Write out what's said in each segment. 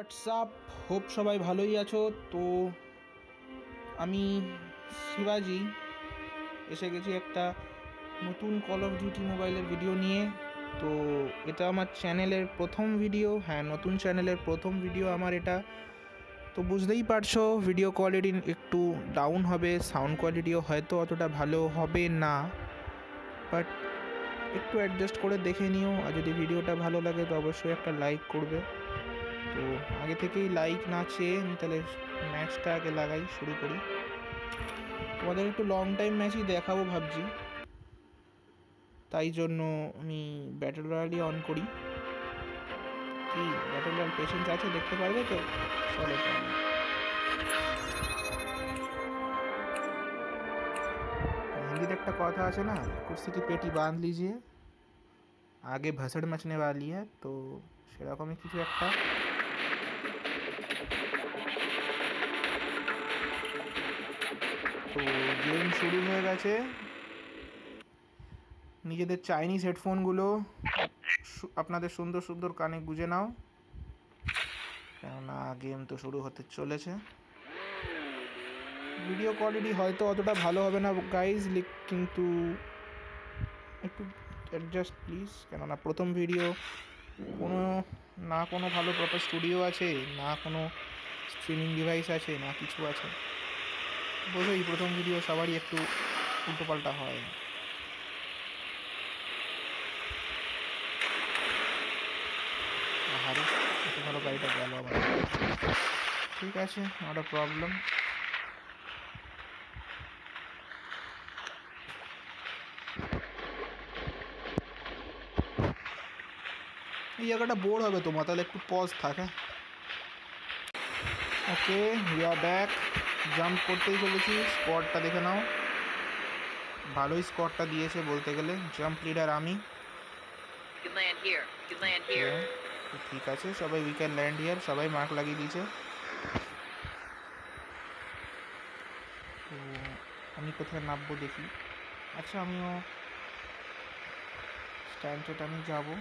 WhatsApp, hope সবাই ভালোই আছো। তো আমি শিবাজি এসে গেছি একটা নতুন কল অফ ডিউটি মোবাইলের ভিডিও নিয়ে। তো এটা আমার চ্যানেলের প্রথম ভিডিও, হ্যাঁ নতুন চ্যানেলের প্রথম ভিডিও আমার এটা। তো বুঝতেই পারছো ভিডিও কোয়ালিটি একটু ডাউন হবে, সাউন্ড কোয়ালিটিও হয়তো অতটা ভালো হবে না, বাট একটু অ্যাডজাস্ট করে দেখে নিও। আর যদি ভিডিওটা ভালো লাগে তো অবশ্যই একটা লাইক করবে। তো আগে থেকেই লাইক না চেয়ে আমি তাহলে ম্যাচটা আগে লাগাই, শুরু করি। তোমাদের একটু লং টাইম ম্যাচই দেখাবো ভাবছি, তাই জন্য আমি ব্যাটল রয়্যালই অন করি। কি ব্যাটল রয়্যাল পেশেন্স আছে, দেখতে পারবে তো? চলো হিন্দিতে একটা কথা আছে না, কুর্সি কি পেটি বাঁধ লিজিয়ে আগে ভাসড় মচনে वाली है। তো সেরকমই কিছু একটা। তো গেম শুরু হয়ে গেছে। নিজেদের চাইনিজ হেডফোনগুলো আপনাদের সুন্দর সুন্দর কানে গুঁজে নাও, কেননা গেম তো শুরু হতে চলেছে। ভিডিও কোয়ালিটি হয়তো অতটা ভালো হবে না গাইজ, কিন্তু একটু অ্যাডজাস্ট প্লিজ, কেননা প্রথম ভিডিও, কোনো ভালো প্রপার স্টুডিও আছে না, কোনো স্ট্রিমিং ডিভাইস আছে না, কিছু আছে। বোঝোই প্রথম ভিডিও সবারই একটু উল্টোপাল্টা হয়। আরে এত ভালো গাড়িটা গেল আমার। ঠিক আছে, নট আ প্রবলেম। এই জায়গাটা বোর হবে তোমার, তাহলে একটু পজ থাকে। ওকে, উই আর ব্যাক। জাম্প করতেই চলেছি, স্কোয়াডটা দেখে নাও, ভালোই স্কোয়াডটা দিয়েছে বলতে গেলে। জাম্প লিডার আমি। তো ঠিক আছে, সবাই উই ক্যান ল্যান্ড হিয়ার, সবাই মার্ক লাগিয়ে দিয়েছে। তো আমি কোথায় নামবো দেখি। আচ্ছা, আমিও স্ট্যান্ডেড আমি যাবো।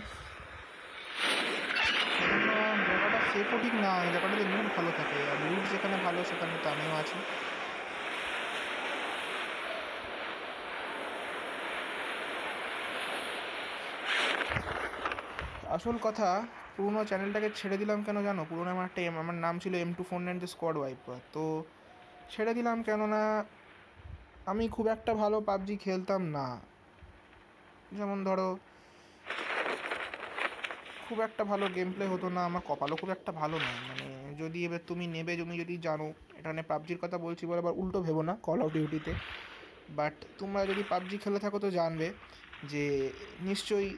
জায়গাটা সেফও ঠিক না, জায়গাটাতে লুট ভালো থাকে, আর লুট যেখানে ভালো সেখানে তো আমিও আছি। আসল কথা, পুরোনো চ্যানেলটাকে ছেড়ে দিলাম কেন জানো? পুরোনো আমার নাম ছিল M249 দ্য স্কোয়াড ওয়াইপার। তো ছেড়ে দিলাম কেননা আমি খুব একটা ভালো পাবজি খেলতাম না। যেমন ধরো খুব একটা ভালো গেম প্লে হতো না, আমার কপালও খুব একটা ভালো নয়। মানে যদি এবার তুমি যদি জানো, এখানে পাবজির কথা বলছি বলে আবার উল্টো ভেবো না, কল অফ ডিউটিতে। বাট তোমরা যদি পাবজি খেলে থাকো তো জানবে যে নিশ্চয়ই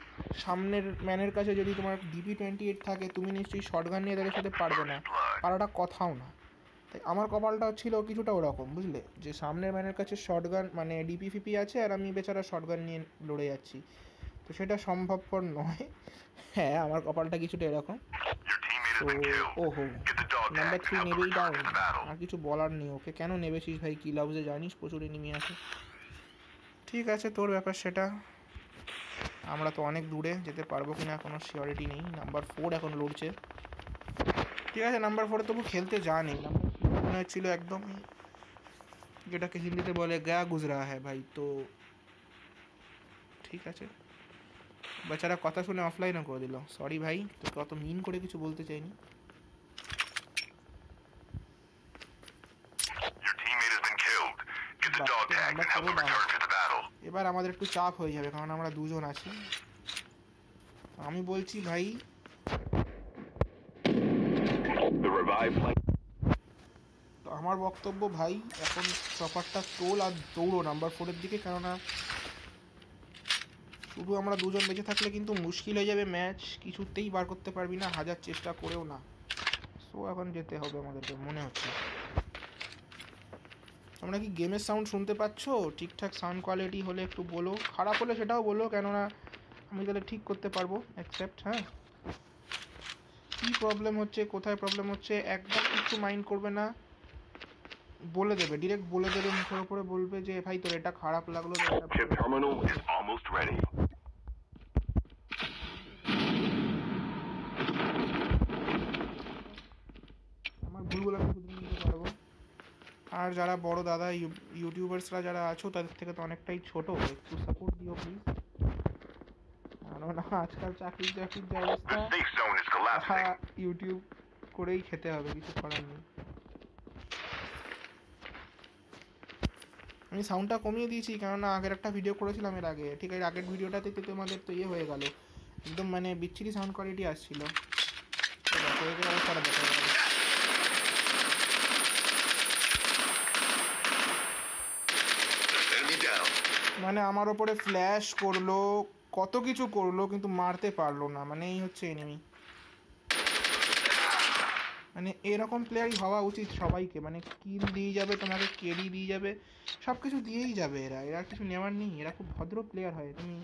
সামনের ম্যানের কাছে যদি তোমার DP28 থাকে, তুমি নিশ্চয়ই শটগান নিয়ে তাদের সাথে পারবে না, পারাটা কথাও না। তাই আমার কপালটা ছিল কিছুটা ওরকম, বুঝলে, যে সামনের ম্যানের কাছে শটগান মানে DP-50 আছে, আর আমি বেচারা শটগান নিয়ে লড়ে যাচ্ছি। তো সেটা সম্ভবপর নয়। হ্যাঁ, আমার কপালটা কিছুটা এরকম। তো ওহো, নাম্বার 3 নেবেই ডাউন। আর কিছু বলার নেই, ওকে কেন নেবেছিস ভাই, কি লাউজে জানিস প্রচুর এনিমি আছে। ঠিক আছে, তোর ব্যাপার সেটা। আমরা তো অনেক দূরে, যেতে পারবো কিনা কোনো সিওরিটি নেই। নাম্বার 4 এখন লড়ছে। ঠিক আছে, নাম্বার 4 তবু খেলতে জানি। নাম্বার 3 মনে হচ্ছিল একদম, যেটাকে হিন্দিতে বলে গয়া গুজরা হ্যাঁ ভাই। তো ঠিক আছে, বেচারা কথা শুনে অফলাইনও করে দিল। সরি ভাই, তোকে অত মিন করে কিছু বলতে চাইনি। এবার আমাদের একটু চাপ হয়ে যাবে, কারণ আমরা দুজন আছি। আমি বলছি ভাই, তো আমার বক্তব্য ভাই, এখন চপারটা তোল আর দৌড়ো নাম্বার 4-এর দিকে, কেননা শুধু আমরা দুজন বেঁচে থাকলে কিন্তু মুশকিল হয়ে যাবে, ম্যাচ কিছুতেই বার করতে পারবি না, হাজার চেষ্টা করেও না। সো এখন যেতে হবে আমাদেরকে মনে হচ্ছে। তোমরা কি গেমের সাউন্ড শুনতে পাচ্ছ? ঠিকঠাক সাউন্ড কোয়ালিটি হলে একটু বলো, খারাপ হলে সেটাও বলো, কেননা আমি তাহলে ঠিক করতে পারবো। অ্যাকসেপ্ট। হ্যাঁ, কী প্রবলেম হচ্ছে, কোথায় প্রবলেম হচ্ছে একদম কিছু মাইন্ড করবে না, বলে দেবে, ডিরেক্ট বলে দেবে, মুখের ওপরে বলবে যে ভাই তোর এটা খারাপ লাগলো। ভুলগুলো আমি শুধরে নিতে পারবো। আর যারা বড় দাদা ইউটিউবার্সরা যারা আছো তাদের থেকে তো অনেকটাই ছোট, একটু সাপোর্ট দিও প্লিজ। কেননা আজকাল চাকরির যে অবস্থা, ইউটিউব করেই খেতে হবে, কিছু করার নেই। আমি সাউন্ডটা কমিয়ে দিয়েছি কেননা আগের একটা ভিডিও করেছিলাম এর আগে, ঠিক আছে, আগের ভিডিওটাতে তো তোমাদের তো ইয়ে হয়ে গেল, একদম মানে বিচ্ছিরি সাউন্ড কোয়ালিটি আসছিল। অবস্থাটা দেখা গেল, মানে আমার ওপরে ফ্ল্যাশ করলো, কত কিছু করলো, কিন্তু মারতে পারলো না। মানে এই হচ্ছে এনিমি। মানে এরকম প্লেয়ারই হওয়া উচিত সবাইকে, মানে কিল দিয়ে যাবে, তোমাকে কেরি দিয়ে যাবে, সব কিছু দিয়েই যাবে। এরা কিছু নেওয়ার নেই, এরা খুব ভদ্র প্লেয়ার হয়, তুমি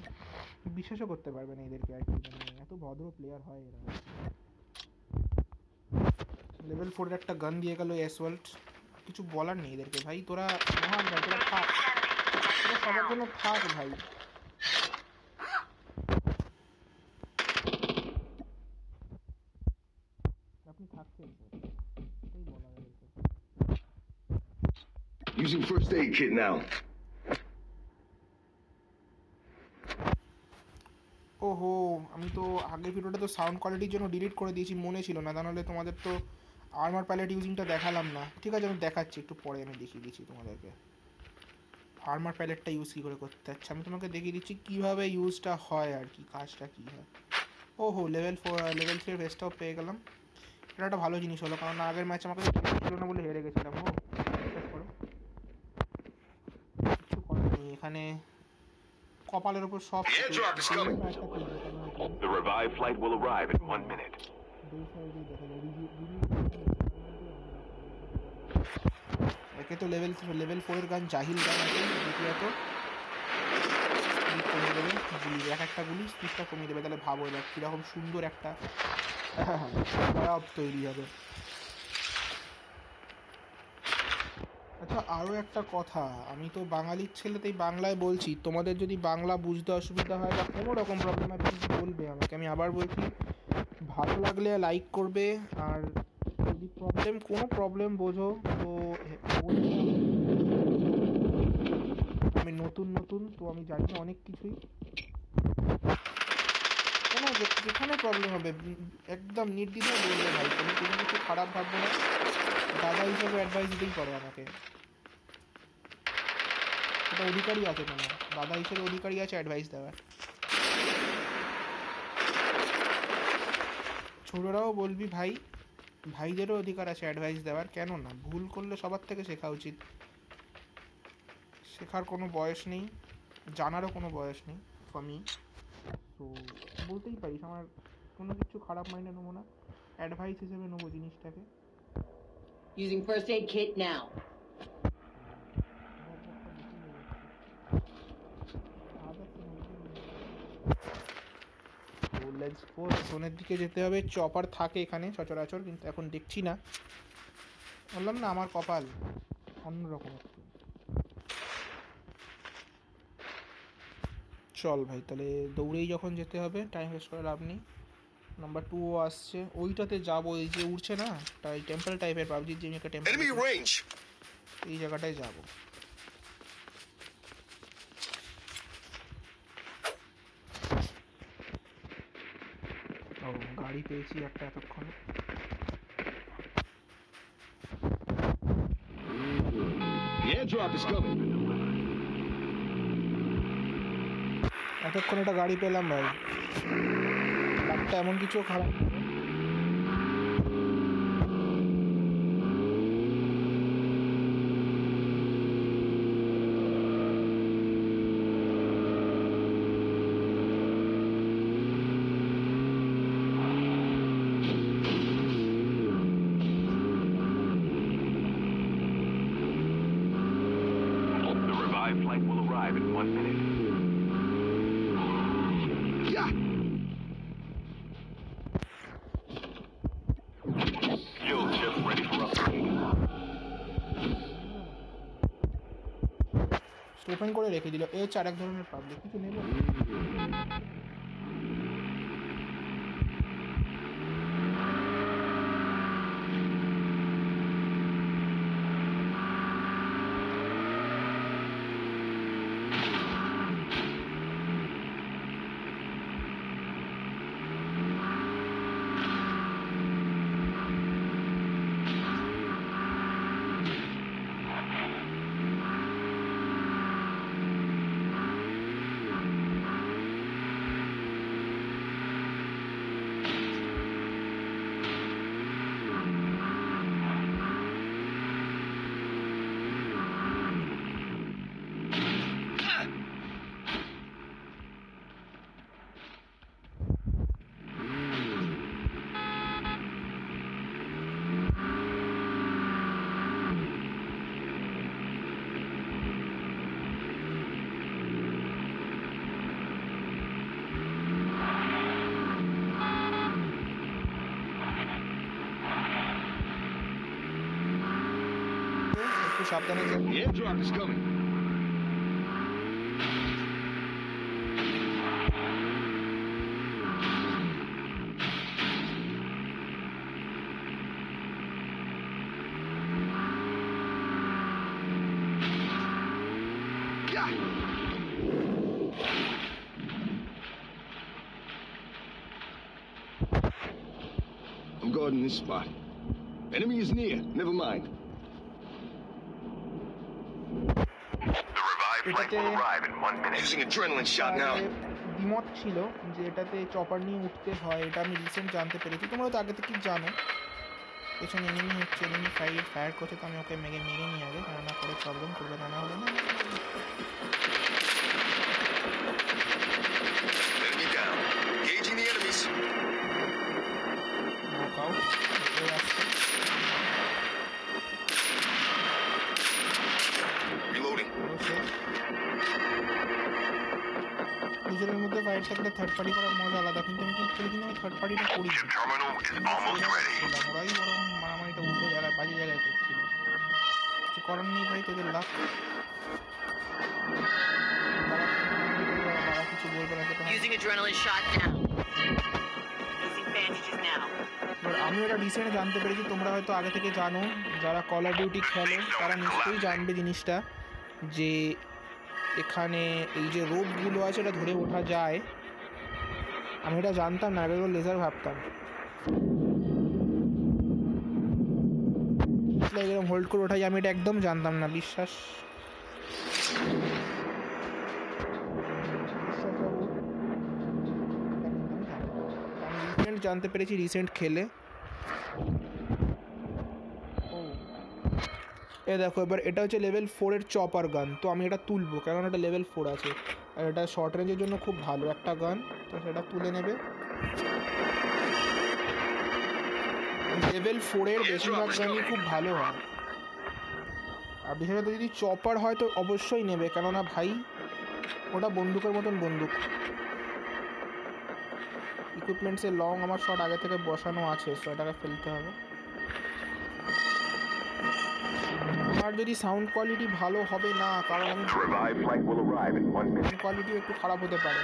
বিশ্বাসও করতে পারবে না এদেরকে আর কি, মানে এত ভদ্র প্লেয়ার হয় এরা। লেভেল 4 একটা গান দিয়ে গেল অ্যাসওয়াল্ট, কিছু বলার নেই এদেরকে ভাই, তোরা মহান ভাই, তোরা থাক, তোরা সবার জন্য থাক ভাই। আপনি থাকছেন এটাই বলা যায়। Using first aid kit now. ওহো, আমি তো আগের ভিডিওটা তো সাউন্ড কোয়ালিটির জন্য ডিলিট করে দিয়েছি, মনে ছিল না, তাহলে তোমাদের তো আর্মার প্যালেট ইউজিংটা দেখালাম না। ঠিক আছে, আমি দেখাচ্ছি, একটু পরে আমি দেখিয়ে দিচ্ছি তোমাদেরকে আর্মার প্যালেটটা ইউজ কী করে করতে হচ্ছে। আমি তোমাকে দেখিয়ে দিচ্ছি কীভাবে ইউজটা হয় আর কি, কাজটা কী হয়। ওহো, লেভেল 3 ভেস্টটাও পেয়ে গেলাম। এটা একটা ভালো জিনিস হলো, কারণ আগের ম্যাচ আমাকে ছিল না বলে হেরে গেছিলাম। ও বিশ্বাস করো, কিছু করার নেই এখানে, কপালের উপর সব। The revived flight will arrive in 1 minute. একে তো লেভেল 4 এর গান জাহিল গান আছে, দ্বিতীয়ত স্পিড কমিয়ে দেবে, গুলি এক একটা গুলি স্পিডটা কমিয়ে দেবে। তাহলে ভাবো এবার কীরকম সুন্দর একটা তৈরি হবে। আচ্ছা, আরও একটা কথা, আমি তো বাঙালির ছেলে, তাই বাংলায় বলছি, তোমাদের যদি বাংলা বুঝতে অসুবিধা হয় বা কোনো রকম প্রবলেম হয় প্লিজ বলবে আমাকে। আমি আবার বলছি, ভালো লাগলে লাইক করবে, আর যদি কোনো প্রবলেম বোঝো তো আমি নতুন তো আমি জানি না অনেক কিছুই, কোনো যেখানে প্রবলেম হবে একদম নির্দ্বিধায় বলবে ভাই, তুমি কোনো কিছু খারাপ ভাববো না, দাদা হিসাবে অ্যাডভাইস দিতেই পারো আমাকে, এটা অধিকারই আছে, তোমার দাদা হিসেবে অধিকারই আছে অ্যাডভাইস দেওয়ার। ছোটরাও বলবি ভাই, ভাইদেরও অধিকার আছে অ্যাডভাইস দেওয়ার, কেন না? ভুল করলে সবার থেকে শেখা উচিত, শেখার কোনো বয়স নেই, জানারও কোনো বয়স নেই আমি। তো বলতেই পারিস, আমার কোনো কিছু খারাপ মাইন্ডে নেবো না, অ্যাডভাইস হিসেবে নেবো জিনিসটাকে। Using first aid kit now. Let's go, জোনের দিকে যেতে হবে। চপার থাকে এখানে সচরাচর, কিন্তু এখন দেখছি না, বললাম না আমার কপাল অন্যরকম একটু। চল ভাই, তাহলে দৌড়েই যখন যেতে হবে, টাইম ওয়েস্ট করে লাভ নেই। নাম্বার 2 আসছে, ওইটাতে যাবো, এই যে উঠছে না, তাই টেম্পল টাইপের, পাবজির যে একটা টেম্পল, এই জায়গাটায় যাবো। ও, গাড়ি পেয়েছি একটা এতক্ষণ। এতক্ষণ একটা গাড়ি পেলাম ভাই, একটা এমন কিছু খারাপ। ওপেন করে রেখে দিল, এ হচ্ছে আরেক ধরনের পাবলিক, কিছু নেব। একটু সাবধানে যেন। The airdrop is coming. Yeah. I'm guarding this spot. Enemy is near. Never mind. The revived flight will arrive in 1 minute. Using adrenaline shot now. দ্বিমত ছিল যে এটাতে চপার নিয়ে উঠতে হয়, এটা আমি রিসেন্ট জানতে পেরেছি। তোমরা তো আগে থেকেই জানো। পেছনে এনিমি হচ্ছে, এনিমি ফায়ার করছে, তো আমি ওকে মেরে নিয়ে আগে, কেননা পরে প্রবলেম করবে, না হলে না। Enemy down. Engaging the enemies. Knockout হয়ে আসছে। Reloading. দুজনের মধ্যে ফাইট থাকলে থার্ড পার্টি করার মজা আলাদা, কিন্তু আমি থার্ড পার্টিটা করি। Chip terminal is almost ready. ওরাই বরং মারামারিটা উল্টো জায়গায়, বাজে জায়গায় করছিল। কিছু করার নেই ভাই, তোদের লাভ। কিছু বলবে না। Using adrenaline shot now. Using bandages now. আমি ওটা রিসেন্ট জানতে পেরেছি, তোমরা হয়তো আগে থেকে জানো, যারা কল অফ ডিউটি খেলো তারা নিশ্চয়ই জানবে জিনিসটা, যে এখানে এই যে রোপগুলো আছে এটা ধরে ওঠা যায়। আমি এটা জানতাম না, আগে লেজার ভাবতাম। এরকম হোল্ড করে ওঠাই, আমি এটা একদম জানতাম না। বিশ্বাস রিসেন্ট জানতে পেরেছি, রিসেন্ট খেলে। এ দেখো, এবার এটা হচ্ছে লেভেল 4-এর চপার গান, তো আমি এটা তুলবো, কারণ এটা লেভেল 4 আছে, আর এটা শর্ট রেঞ্জের জন্য খুব ভালো একটা গান, তো সেটা তুলে নেবে। লেভেল 4-এর বেশিরভাগ গানই খুব ভালো হয়, আর বিশেষত যদি চপার হয় তো অবশ্যই নেবে, কেননা ভাই ওটা বন্দুকের মতন বন্দুক। ইকুইপমেন্টসের লং আমার শট আগে থেকে বসানো আছে, সো এটাকে ফেলতে হবে। আমার যদি সাউন্ড কোয়ালিটি ভালো হবে না, কারণ আমি কোয়ালিটি একটু খারাপ হতে পারে,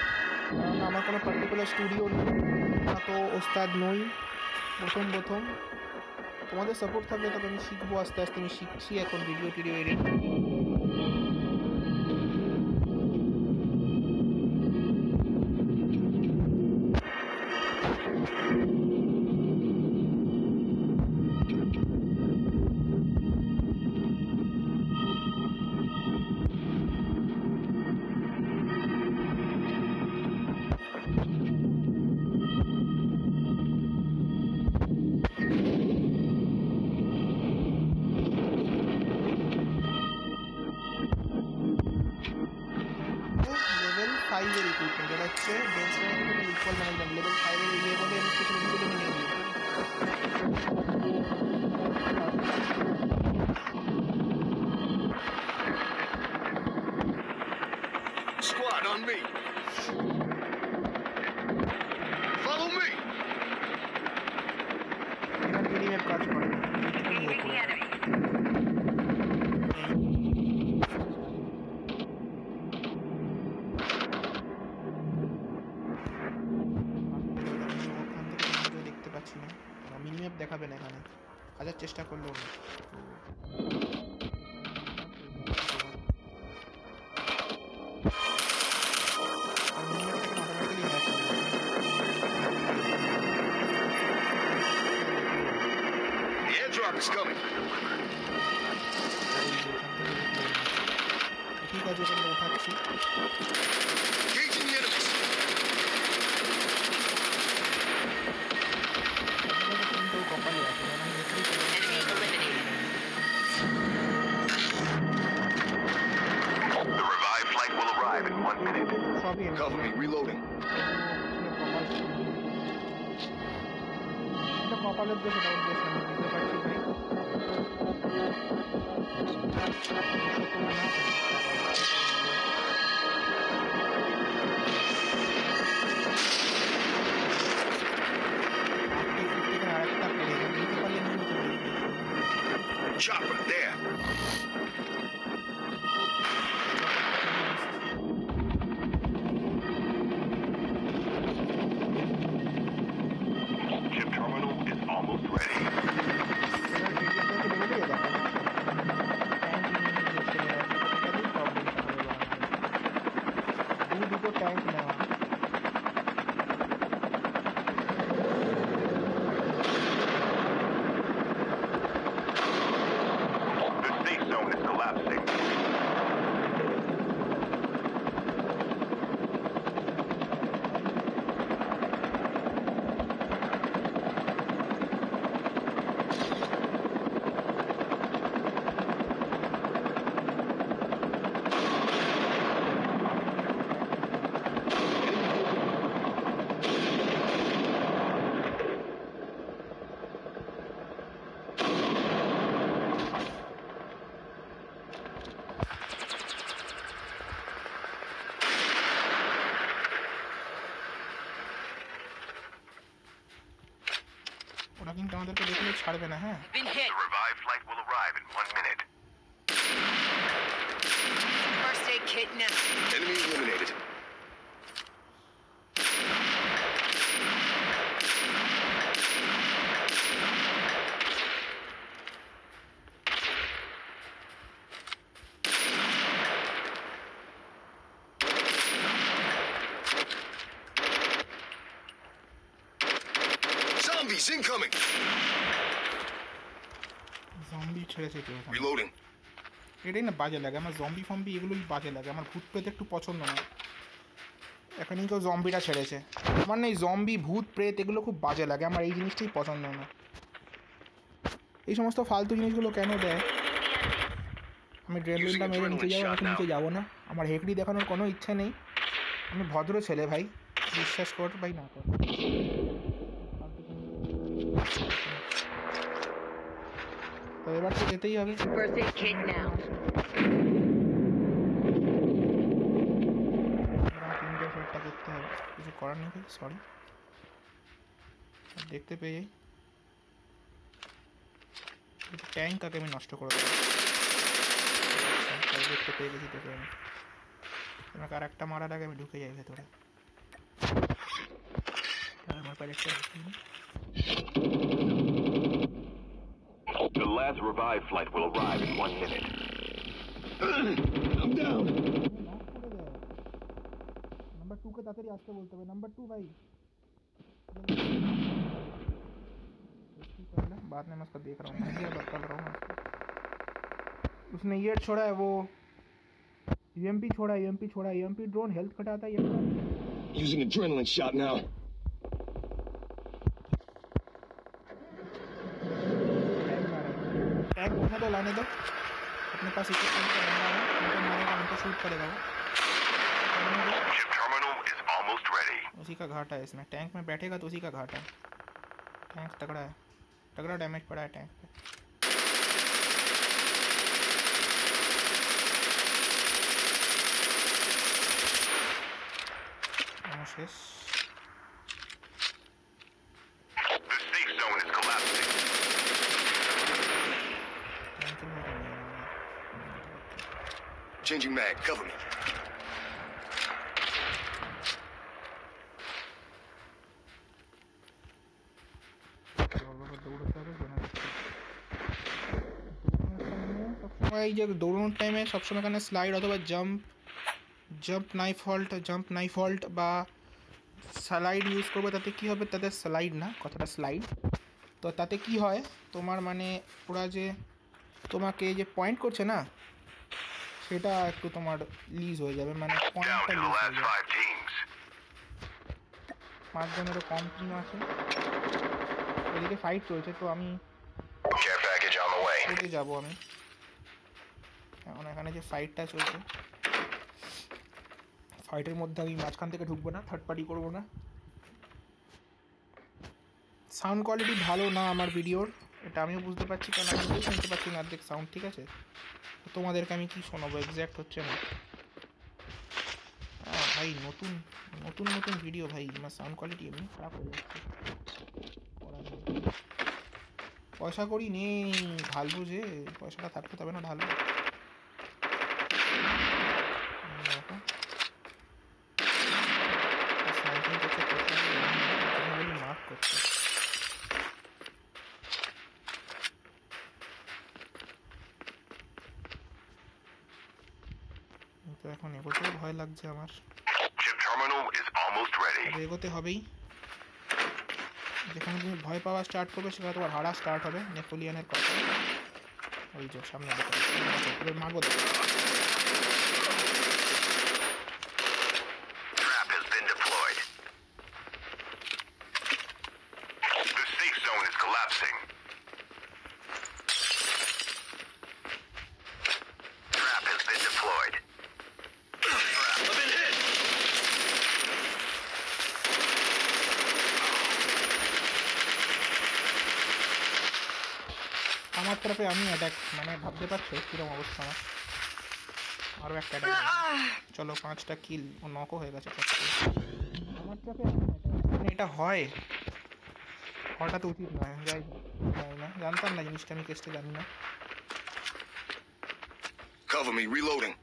কারণ আমার কোনো পার্টিকুলার স্টুডিও নেই না, তো ওস্তাদ নই, প্রথম তোমাদের সাপোর্ট থাকলে তবে আমি শিখবো, আস্তে আস্তে আমি শিখছি এখন ভিডিও এডিট। লেভেল 5-এর ইকুইপমেন্ট, এটা হচ্ছে ইকুয়াল ম্যানেজমেন্ট। লেভেল 5-এর ইয়ে বলে আমি স্পেশালিটিগুলো নিয়ে নিই। Squad on me. Follow me. এখানে মিনিম্যাপ কাজ করে। দেখতে পাচ্ছি না, মিনিম্যাপ দেখাবে না এখানে, হাজার চেষ্টা করলেও না। The airdrop is coming. ঠিক আছে, ওখানে উঠাচ্ছি। Engaging the enemies. কপালে আছে, Enemy eliminated. The revived flight will arrive in 1 minute. সবই Cover me. Reloading. এটা কপালের দোষ, এটা উদ্দেশ্য আমি বুঝতে পারছি ভাই। Chopper there. দেখলে ছাড়বে না, হ্যাঁ? I've been hit. The revived flight will arrive in 1 minute. First aid kit now. Enemy eliminated. Zombies incoming. Zombie ছেড়েছে কেউ এখানে। Reloading. এটাই না বাজে লাগে আমার, জম্বি ফম্বি এগুলোই বাজে লাগে আমার, ভূত প্রেত একটু পছন্দ না। এখানেই কেউ জম্বিটা ছেড়েছে। আমার না এই জম্বি ভূত প্রেত এগুলো খুব বাজে লাগে, আমার এই জিনিসটাই পছন্দ না। এই সমস্ত ফালতু জিনিসগুলো কেন দেয়? আমি ড্রেনলিনটা মেরে নিচে যাবো, আমি নিচে যাবো না, আমার হেকড়ি দেখানোর কোনো ইচ্ছা নেই। আমি ভদ্র ছেলে ভাই, বিশ্বাস কর ভাই না কর। তো এবার তো যেতেই হবে। First aid kit now. তিনটে শটটা করতে হবে, কিছু করার নেই ভাই, সরি। দেখতে পেয়ে যাই ট্যাঙ্কটাকে আমি নষ্ট করে দেবো। দেখতে পেয়ে গেছি তোকে আমি, তোমাকে আর একটা মারার আগে আমি ঢুকে যাই ভেতরে। আমার পায়ে একটা The last revived flight will arrive in 1 minute. I'm down. Number 2 के तातरी आस्ते बोलते हुए नंबर 2 भाई बाद में मैं उसका देख रहा हूँ, मैं बता रहा हूँ उसने ये छोड़ा है, वो यूएमपी छोड़ा, यूएमपी छोड़ा, यूएमपी ड्रोन हेल्थ घटाता है। Using adrenaline shot now. Tag उठा दो, लाने दो, अपने पास इक्विपमेंट का बंदा है, उनको मारेगा, उनको शूट करेगा वो। Ship terminal is almost ready. उसी का घाटा है इसमें, टैंक में बैठेगा तो उसी का घाटा है। टैंक तगड़ा है, तगड़ा डैमेज पड़ा है टैंक पे। शेष The safe zone is collapsing. Changing mag. Cover me. এই যে দৌড়ানোর টাইমে সবসময় এখানে স্লাইড অথবা জাম্প নাইফ হল্ট বা স্লাইড ইউজ করবে। তাতে কী হবে, তাতে স্লাইড না, কথাটা স্লাইড। তো তাতে কি হয়, তোমার মানে ওরা যে তোমাকে যে পয়েন্ট করছে না, সেটা একটু তোমার লিজ হয়ে যাবে, মানে Down পয়েন্টটা to the লিজ হয়ে last যাবে। 5 teams. 5 জনেরও কম টিম আছে, এদিকে ফাইট চলছে, তো আমি Care package on the way. কোথায় যাবো আমি এখন? এখানে যে ফাইটটা চলছে, ফাইটের মধ্যে আমি মাঝখান থেকে ঢুকবো না, থার্ড পার্টি করবো না। সাউন্ড কোয়ালিটি ভালো না আমার ভিডিওর, এটা আমিও বুঝতে পারছি, কারণ আমি নিজেও শুনতে পাচ্ছি না অর্ধেক সাউন্ড, ঠিক আছে? তোমাদেরকে আমি কি শোনাবো, এক্স্যাক্ট হচ্ছে না। ভাই নতুন নতুন নতুন ভিডিও ভাই, আমার সাউন্ড কোয়ালিটি এমনি খারাপ হয়ে যাচ্ছে। পয়সা করি নেই, ঢালবো যে, পয়সাটা থাকতে তবে না ঢালবো। মার্ক করছে, তো এখন এগোতেও ভয় লাগছে আমার। Ship terminal is almost ready. তবে এগোতে হবেই, যেখানে তুমি ভয় পাওয়া স্টার্ট করবে সেখানে তোমার হারা স্টার্ট হবে, নেপোলিয়নের কথা। ওই যে সামনে মাগো Trap has been deployed. The safe zone is collapsing. Trap has been deployed. Trap. I've been hit. আমার তরফে আমি অ্যাটাক, মানে ভাবতে পারছো কীরকম অবস্থা আমার। আরও একটা অ্যাটাক, চলো 5টা কিল, ও নকও হয়ে গেছে। আমার তরফে মানে এটা হয়, হওয়াটা তো উচিত নয়, যাই হোক, জানি না, জানতাম না জিনিসটা, আমি কেসটা জানি না। Cover me, reloading.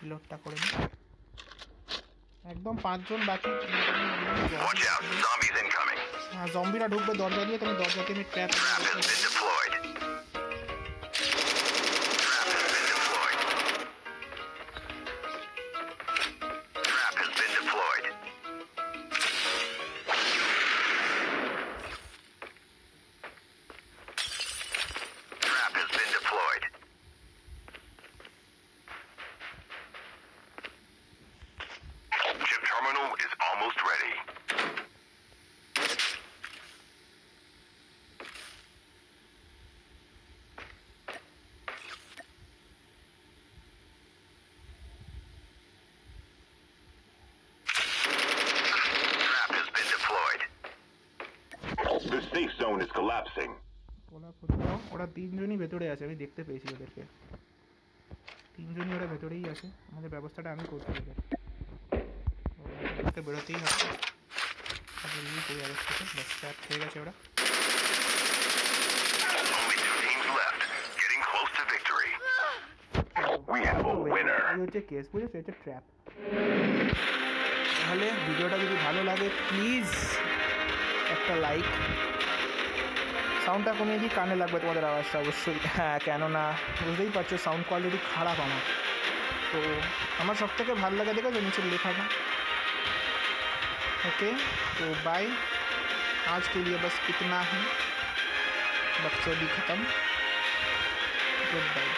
লোডটা করে নিই। একদম 5 জন বাকি। Watch out. Zombies incoming. হ্যাঁ, জম্বিরা ঢুকবে দরজা দিয়ে, তুমি দরজাতে আমি trap Trap has been deployed. Trap has been deployed. Trap has been deployed. Chip terminal is almost ready. Trap has been deployed. The safe zone is collapsing. ওরা 3 জনই ভেতরে আছে, আমি দেখতে পেয়েছি ওদেরকে। 3 জনই ওরা ভেতরেই আছে, আমাদের ব্যবস্থাটা আমি করছি ওদের। ওদেরকে বেরোতেই হবে, বেরিয়ে পড়ে যাবে থেকে, ব্যাস ট্র্যাপ হয়ে গেছে ওরা। Only 2 teams left. Getting close to victory. We have a winner. এই হচ্ছে কেস, বুঝেছো, এটা ট্র্যাপ। তাহলে ভিডিওটা যদি ভালো লাগে প্লিজ একটা লাইক, সাউন্ডটা কমিয়ে দিই, কানে লাগবে তোমাদের আওয়াজটা অবশ্যই। হ্যাঁ, কেননা বুঝতেই পারছো সাউন্ড কোয়ালিটি খারাপ আমার, তো আমার সব থেকে ভালো লাগে দেখো নিচের লেখাটা। ओके, तो बाय, आज के लिए बस इतना ही, बक्से भी ख़त्म, गुड बाय।